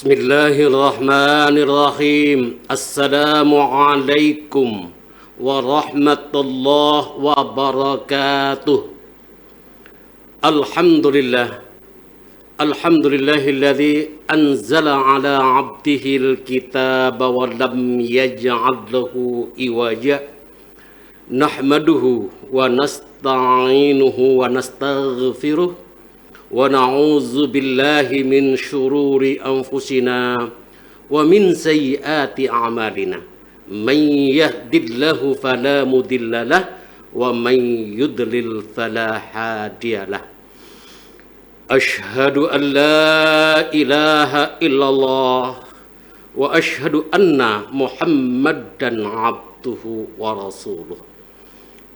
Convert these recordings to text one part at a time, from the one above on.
Bismillahirrahmanirrahim. Assalamualaikum warahmatullahi wabarakatuh. Alhamdulillah. Alhamdulillahilladzi anzala ala abdihil kitaba wa lam yaj'al lahu iwaja. Nahmaduhu wa nasta'inuhu wa nastaghfiruh. Wa na'udzu billahi min syururi anfusina wa min sayyiati a'malina. Man yahdihillahu fala mudhillalah wa man yudlil fala hadiyalah. Asyhadu an la ilaha illallah wa asyhadu anna Muhammadan abduhu wa rasuluh.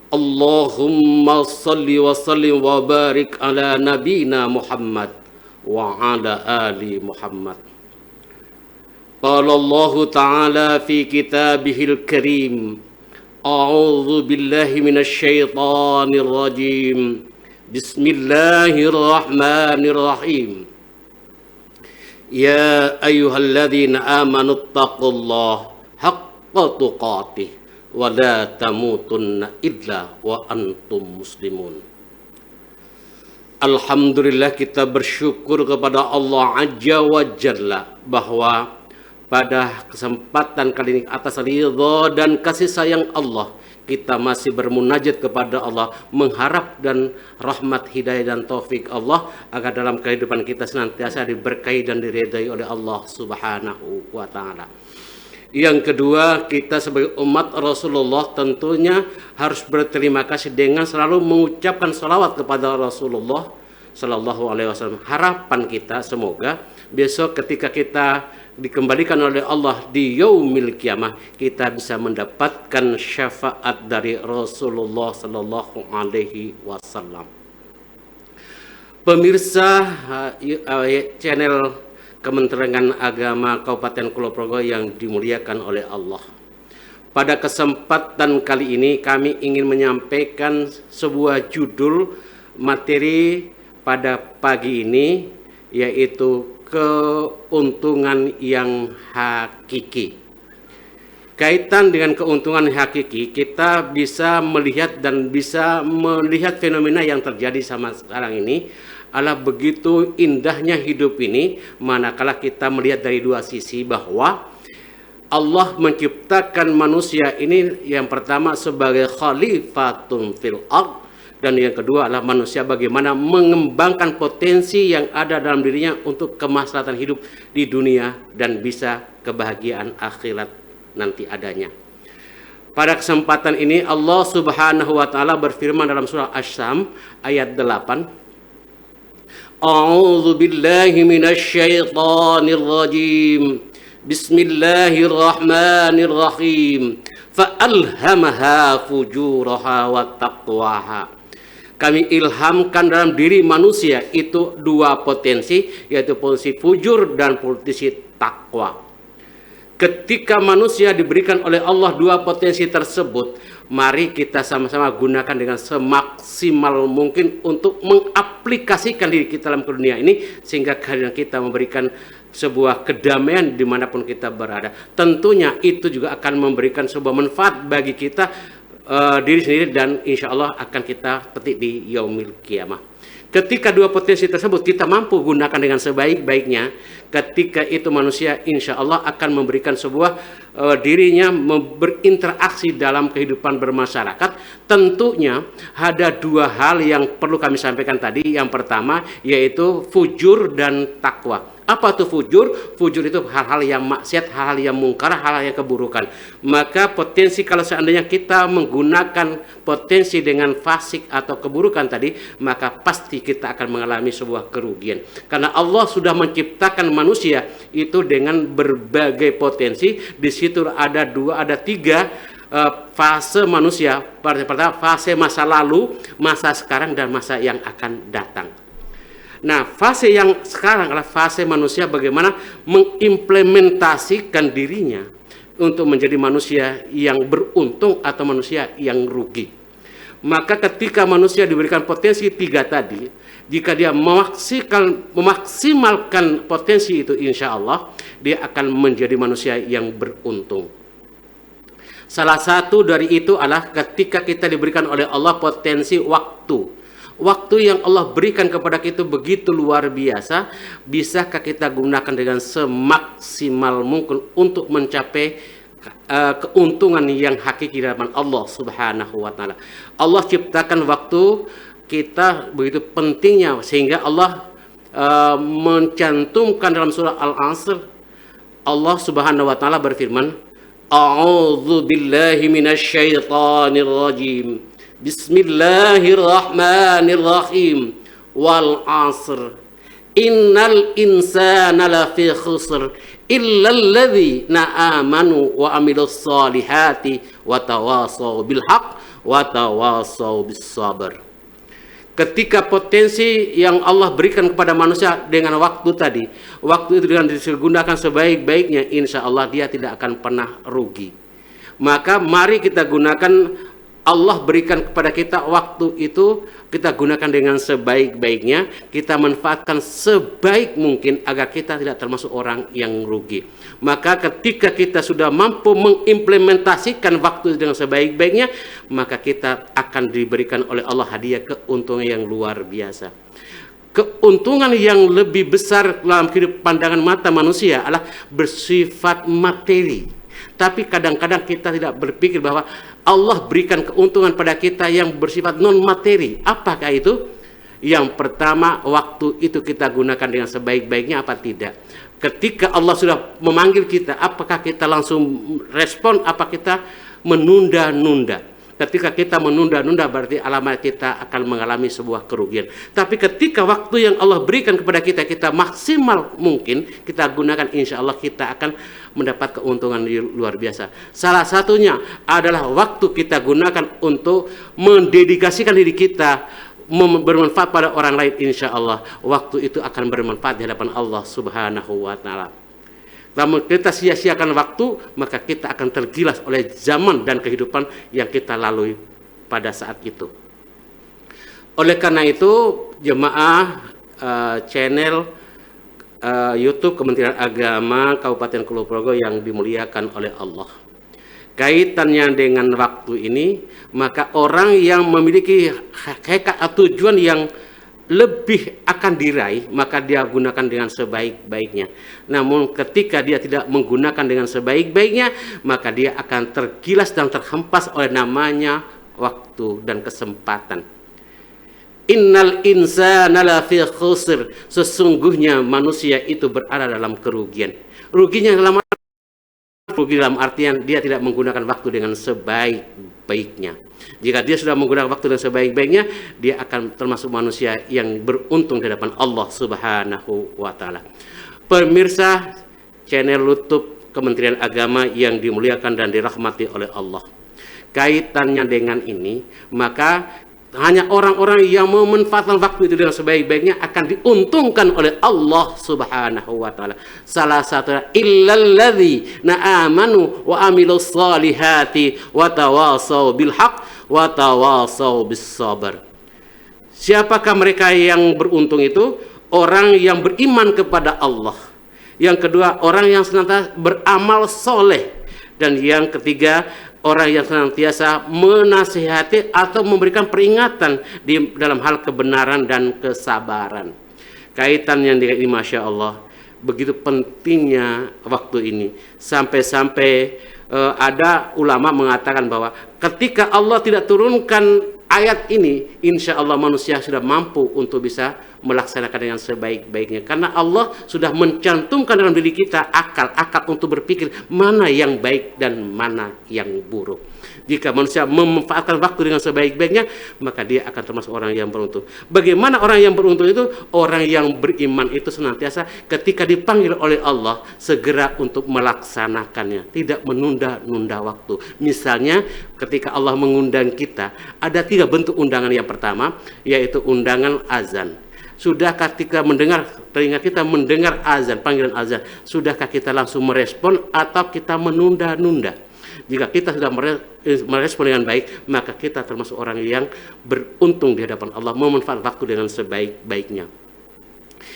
Allahumma salli wa sallim wa barik ala nabina Muhammad wa ala ali Muhammad. Qala Allah Ta'ala fi kitabihil karim. A'udzu billahi minasy syaithanir rajim. Bismillahirrahmanirrahim. Ya ayyuhalladzina amanu taqullaha haqqa tuqatih wa la tamutunna illa wa antum muslimun. Alhamdulillah, kita bersyukur kepada Allah Azza wa Jalla bahwa pada kesempatan kali ini atas ridha dan kasih sayang Allah kita masih bermunajat kepada Allah, mengharap dan rahmat, hidayah dan taufik Allah agar dalam kehidupan kita senantiasa diberkahi dan diridai oleh Allah Subhanahu wa Ta'ala. Yang kedua, kita sebagai umat Rasulullah tentunya harus berterima kasih dengan selalu mengucapkan salawat kepada Rasulullah Sallallahu Alaihi Wasallam. Harapan kita semoga besok ketika kita dikembalikan oleh Allah di yaumil kiamah, kita bisa mendapatkan syafaat dari Rasulullah Sallallahu Alaihi Wasallam. Pemirsa channel Kementerian Agama Kabupaten Kulon Progo yang dimuliakan oleh Allah. Pada kesempatan kali ini kami ingin menyampaikan sebuah judul materi pada pagi ini, yaitu keuntungan yang hakiki. Kaitan dengan keuntungan hakiki, kita bisa melihat fenomena yang terjadi sama sekarang ini adalah begitu indahnya hidup ini, manakala kita melihat dari dua sisi bahwa Allah menciptakan manusia ini yang pertama sebagai khalifatun fil ard, dan yang kedua adalah manusia bagaimana mengembangkan potensi yang ada dalam dirinya untuk kemaslahatan hidup di dunia dan bisa kebahagiaan akhirat nanti adanya. Pada kesempatan ini Allah Subhanahu wa Ta'ala berfirman dalam surah Asy-Syams ayat 8. A'udzu billahi minasy syaithanir rajim. Bismillahirrahmanirrahim. Fa'alhamaha fujuraha wa taqwaha. Kami ilhamkan dalam diri manusia itu dua potensi, yaitu potensi fujur dan potensi takwa. Ketika manusia diberikan oleh Allah dua potensi tersebut, mari kita sama-sama gunakan dengan semaksimal mungkin untuk mengaplikasikan diri kita dalam dunia ini, sehingga kehadiran kita memberikan sebuah kedamaian dimanapun kita berada. Tentunya itu juga akan memberikan sebuah manfaat bagi kita diri sendiri, dan insya Allah akan kita petik di yaumil kiamah. Ketika dua potensi tersebut kita mampu gunakan dengan sebaik-baiknya, ketika itu manusia insya Allah akan memberikan sebuah dirinya berinteraksi dalam kehidupan bermasyarakat. Tentunya ada dua hal yang perlu kami sampaikan tadi. Yang pertama yaitu fujur dan takwa. Apa itu fujur? Fujur itu hal-hal yang maksiat, hal-hal yang mungkar, hal-hal yang keburukan. Maka potensi kalau seandainya kita menggunakan potensi dengan fasik atau keburukan tadi, maka pasti kita akan mengalami sebuah kerugian. Karena Allah sudah menciptakan manusia itu dengan berbagai potensi. Di situ ada tiga fase manusia. Pertama fase masa lalu, masa sekarang, dan masa yang akan datang. Nah, fase yang sekarang adalah fase manusia bagaimana mengimplementasikan dirinya untuk menjadi manusia yang beruntung atau manusia yang rugi. Maka ketika manusia diberikan potensi 3 tadi, jika dia memaksimalkan potensi itu, insya Allah dia akan menjadi manusia yang beruntung. Salah satu dari itu adalah ketika kita diberikan oleh Allah potensi waktu. Waktu yang Allah berikan kepada kita begitu luar biasa, bisakah kita gunakan dengan semaksimal mungkin untuk mencapai keuntungan yang hakiki di hadapan Allah Subhanahu wa taala. Allah ciptakan waktu kita begitu pentingnya sehingga Allah mencantumkan dalam surah Al-Asr, Allah Subhanahu wa taala berfirman, A'udzu billahi minasyaitonir rajim. Bismillahirrahmanirrahim. Wal 'asr. Innal insana lafi khusr illal ladzina amanu wa amilus solihati wa tawasaw bil haqq wa tawasaw bis sabr. Ketika potensi yang Allah berikan kepada manusia dengan waktu tadi, waktu itu dengan digunakan sebaik-baiknya, insya Allah dia tidak akan pernah rugi. Maka mari kita gunakan, Allah berikan kepada kita waktu itu, kita gunakan dengan sebaik-baiknya, kita manfaatkan sebaik mungkin agar kita tidak termasuk orang yang rugi. Maka ketika kita sudah mampu mengimplementasikan waktu dengan sebaik-baiknya, maka kita akan diberikan oleh Allah hadiah keuntungan yang luar biasa. Keuntungan yang lebih besar dalam hidup pandangan mata manusia adalah bersifat materi. Tapi kadang-kadang kita tidak berpikir bahwa Allah berikan keuntungan pada kita yang bersifat non-materi. Apakah itu? Yang pertama, waktu itu kita gunakan dengan sebaik-baiknya apa tidak? Ketika Allah sudah memanggil kita, apakah kita langsung respon, apa kita menunda-nunda? Ketika kita menunda-nunda berarti alamat kita akan mengalami sebuah kerugian. Tapi ketika waktu yang Allah berikan kepada kita, kita maksimal mungkin kita gunakan, insya Allah kita akan mendapat keuntungan luar biasa. Salah satunya adalah waktu kita gunakan untuk mendedikasikan diri kita bermanfaat pada orang lain, insya Allah waktu itu akan bermanfaat di hadapan Allah Subhanahu wa taala. Namun kita sia-siakan waktu, maka kita akan tergilas oleh zaman dan kehidupan yang kita lalui pada saat itu. Oleh karena itu, jemaah channel YouTube Kementerian Agama Kabupaten Kulonprogo yang dimuliakan oleh Allah, kaitannya dengan waktu ini, maka orang yang memiliki hakikat atau tujuan yang lebih akan diraih, maka dia gunakan dengan sebaik-baiknya. Namun ketika dia tidak menggunakan dengan sebaik-baiknya, maka dia akan tergilas dan terhempas oleh namanya waktu dan kesempatan. Innal insana lafi khusr. Sesungguhnya manusia itu berada dalam kerugian. Rugi dalam artian dia tidak menggunakan waktu dengan sebaik-baiknya. Jika dia sudah menggunakan waktu dengan sebaik-baiknya, dia akan termasuk manusia yang beruntung di hadapan Allah Subhanahu wa taala. Pemirsa channel YouTube Kementerian Agama yang dimuliakan dan dirahmati oleh Allah, kaitannya dengan ini, maka hanya orang-orang yang memanfaatkan waktu itu dengan sebaik-baiknya akan diuntungkan oleh Allah Subhanahu wa taala. Salah satunya illal ladzina amanu wa amilus solihati wa tawasaw bil haqq wa tawasaw bis sabr. Siapakah mereka yang beruntung itu? Orang yang beriman kepada Allah. Yang kedua, orang yang senantiasa beramal soleh. Dan yang ketiga, orang yang senantiasa menasihati atau memberikan peringatan di dalam hal kebenaran dan kesabaran. Kaitannya dengan ini, Masya Allah, begitu pentingnya waktu ini. Sampai-sampai ada ulama mengatakan bahwa ketika Allah tidak turunkan ayat ini, insya Allah manusia sudah mampu untuk bisa melaksanakan dengan sebaik-baiknya. Karena Allah sudah mencantumkan dalam diri kita akal untuk berpikir mana yang baik dan mana yang buruk. Jika manusia memanfaatkan waktu dengan sebaik-baiknya, maka dia akan termasuk orang yang beruntung. Bagaimana orang yang beruntung itu? Orang yang beriman itu senantiasa ketika dipanggil oleh Allah, segera untuk melaksanakannya, tidak menunda-nunda waktu. Misalnya ketika Allah mengundang kita, ada 3 bentuk undangan. Yang pertama, yaitu undangan azan. Sudahkah ketika mendengar, telinga kita mendengar azan, panggilan azan, sudahkah kita langsung merespon atau kita menunda-nunda? Jika kita sudah merespon dengan baik, maka kita termasuk orang yang beruntung di hadapan Allah, memanfaatkan waktu dengan sebaik-baiknya.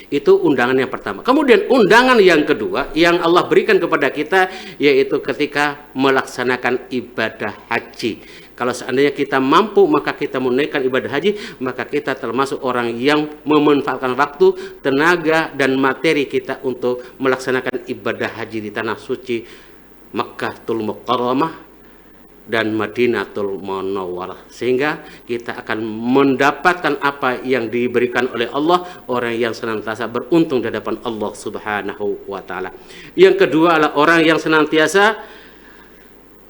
Itu undangan yang pertama. Kemudian undangan yang kedua yang Allah berikan kepada kita, yaitu ketika melaksanakan ibadah haji. Kalau seandainya kita mampu, maka kita menunaikan ibadah haji, maka kita termasuk orang yang memanfaatkan waktu, tenaga, dan materi kita untuk melaksanakan ibadah haji di tanah suci Makkahul Mukarramah dan Madinatul Munawwarah, sehingga kita akan mendapatkan apa yang diberikan oleh Allah, orang yang senantiasa beruntung di hadapan Allah Subhanahu wa taala. Yang kedua adalah orang yang senantiasa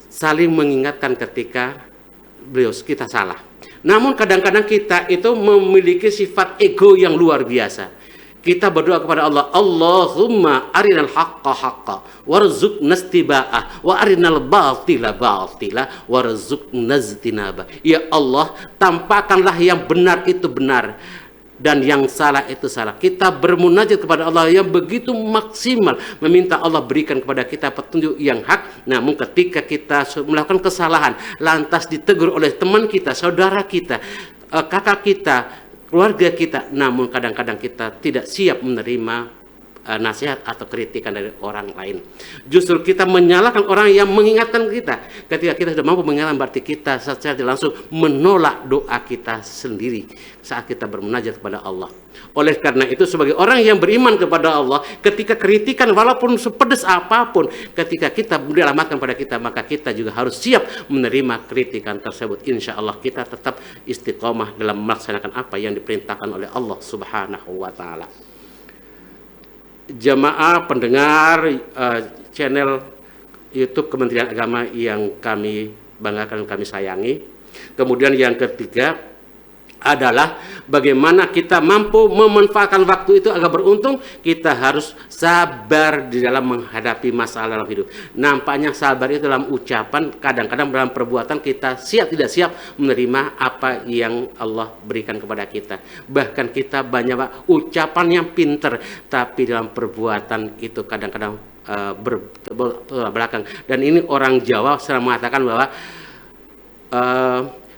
saling mengingatkan ketika kita salah. Namun kadang-kadang kita itu memiliki sifat ego yang luar biasa. Kita berdoa kepada Allah, Allahumma arinal haqqa haqqa warzuqna istiba'ah wa arinal batila batila warzuqna ijtinaba. Ya Allah, tampakkanlah yang benar itu benar dan yang salah itu salah. Kita bermunajat kepada Allah yang begitu maksimal, meminta Allah berikan kepada kita petunjuk yang hak. Namun ketika kita melakukan kesalahan, lantas ditegur oleh teman kita, saudara kita, kakak kita, keluarga kita, namun kadang-kadang kita tidak siap menerima nasihat atau kritikan dari orang lain. Justru kita menyalahkan orang yang mengingatkan kita. Ketika kita sudah mampu mengingatkan, berarti kita secara langsung menolak doa kita sendiri saat kita bermunajat kepada Allah. Oleh karena itu, sebagai orang yang beriman kepada Allah, ketika kritikan walaupun sepedas apapun, ketika kita dialamatkan pada kita, maka kita juga harus siap menerima kritikan tersebut. Insya Allah kita tetap istiqomah dalam melaksanakan apa yang diperintahkan oleh Allah Subhanahu wa taala. Jamaah pendengar channel YouTube Kementerian Agama yang kami banggakan, kami sayangi. Kemudian yang ketiga adalah bagaimana kita mampu memanfaatkan waktu itu agar beruntung. Kita harus sabar di dalam menghadapi masalah dalam hidup. Nampaknya sabar itu dalam ucapan, kadang-kadang dalam perbuatan kita siap tidak siap menerima apa yang Allah berikan kepada kita. Bahkan kita banyak ucapan yang pinter, tapi dalam perbuatan itu kadang-kadang belakang. Dan ini orang Jawa sering mengatakan bahwa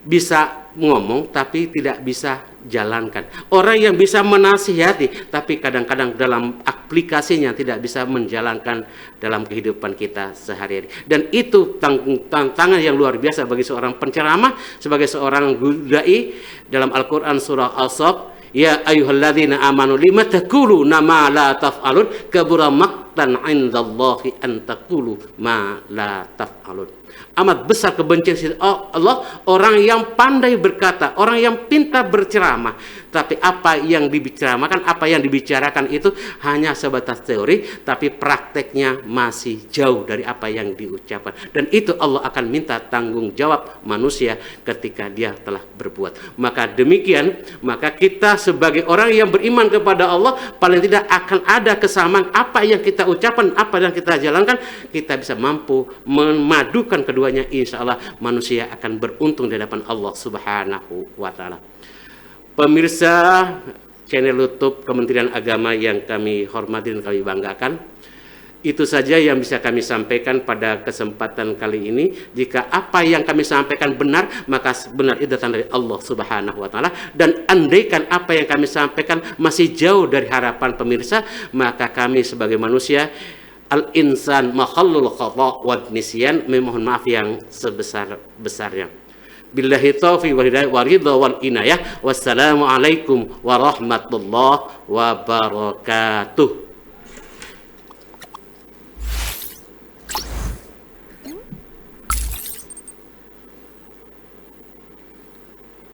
bisa ngomong tapi tidak bisa jalankan. Orang yang bisa menasihati tapi kadang-kadang dalam aplikasinya tidak bisa menjalankan dalam kehidupan kita sehari-hari. Dan itu tantangan yang luar biasa bagi seorang penceramah, sebagai seorang dai. Dalam Al-Qur'an surah As-Saff, ya ayyuhalladzina amanu lima taquluna ma la taf'alun kabura maqtan 'indallahi an taqulu ma la taf'alun. Amat besar kebencian Allah orang yang pandai berkata, orang yang pintar berceramah, tapi apa yang dibicarakan, apa yang dibicarakan itu hanya sebatas teori, tapi prakteknya masih jauh dari apa yang diucapkan. Dan itu Allah akan minta tanggung jawab manusia ketika dia telah berbuat. Maka demikian, maka kita sebagai orang yang beriman kepada Allah, paling tidak akan ada kesamaan apa yang kita ucapkan, apa yang kita jalankan, kita bisa mampu memadukan keduanya. Insya Allah manusia akan beruntung di hadapan Allah Subhanahu wa taala. Pemirsa channel YouTube Kementerian Agama yang kami hormati dan kami banggakan, itu saja yang bisa kami sampaikan pada kesempatan kali ini. Jika apa yang kami sampaikan benar, maka benar itu datang dari Allah Subhanahu wa taala. Dan andaikan apa yang kami sampaikan masih jauh dari harapan pemirsa, maka kami sebagai manusia, al-insan makhallul khata' wa nisyan, memohon maaf yang sebesar-besarnya. Billahi taufiq wal hidayah wa ridha wal inayah. Wassalamu alaikum warahmatullahi wabarakatuh.